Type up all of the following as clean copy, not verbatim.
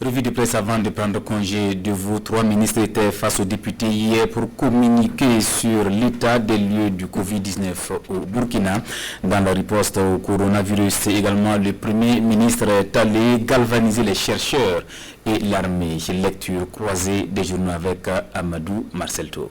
Revue de presse avant de prendre congé de vous. 3 ministres étaient face aux députés hier pour communiquer sur l'état des lieux du Covid-19 au Burkina. Dans la riposte au coronavirus, également le Premier ministre est allé galvaniser les chercheurs et l'armée. Lecture croisée des journaux avec Amadou Marcelto.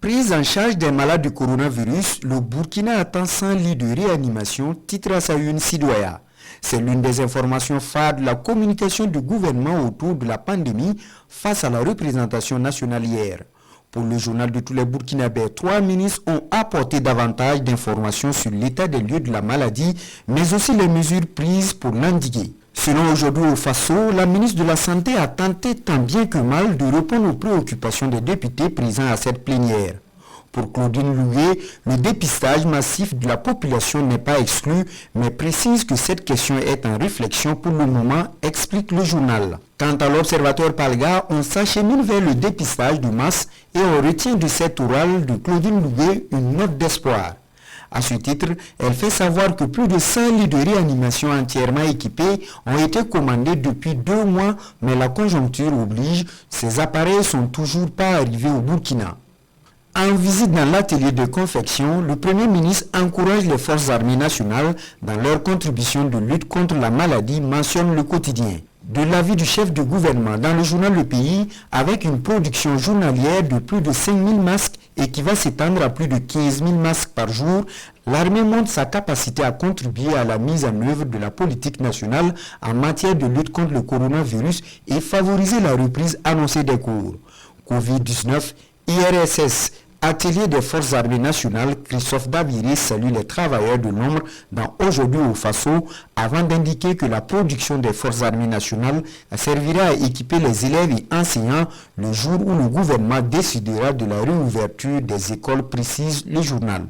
Prise en charge des malades du coronavirus, le Burkina attend 100 lits de réanimation, titre à sa une Sidoya. C'est l'une des informations phares de la communication du gouvernement autour de la pandémie face à la représentation nationale hier. Pour le journal de tous les Burkinabés, 3 ministres ont apporté davantage d'informations sur l'état des lieux de la maladie, mais aussi les mesures prises pour l'endiguer. Selon Aujourd'hui au Faso, la ministre de la Santé a tenté tant bien que mal de répondre aux préoccupations des députés présents à cette plénière. Pour Claudine Loué, le dépistage massif de la population n'est pas exclu, mais précise que cette question est en réflexion pour le moment, explique le journal. Quant à l'observateur Palga, on s'achemine vers le dépistage de masse et on retient de cette orale de Claudine Loué une note d'espoir. À ce titre, elle fait savoir que plus de 100 lits de réanimation entièrement équipés ont été commandés depuis 2 mois, mais la conjoncture oblige, ces appareils sont toujours pas arrivés au Burkina. En visite dans l'atelier de confection, le Premier ministre encourage les forces armées nationales dans leur contribution de lutte contre la maladie, mentionne le quotidien. De l'avis du chef de gouvernement dans le journal Le Pays, avec une production journalière de plus de 5 000 masques et qui va s'étendre à plus de 15 000 masques par jour, l'armée montre sa capacité à contribuer à la mise en œuvre de la politique nationale en matière de lutte contre le coronavirus et favoriser la reprise annoncée des cours. Covid-19, IRSS, Atelier des forces armées nationales, Christophe Daviré salue les travailleurs de l'ombre dans Aujourd'hui au Faso avant d'indiquer que la production des forces armées nationales servira à équiper les élèves et enseignants le jour où le gouvernement décidera de la réouverture des écoles, précise le journal.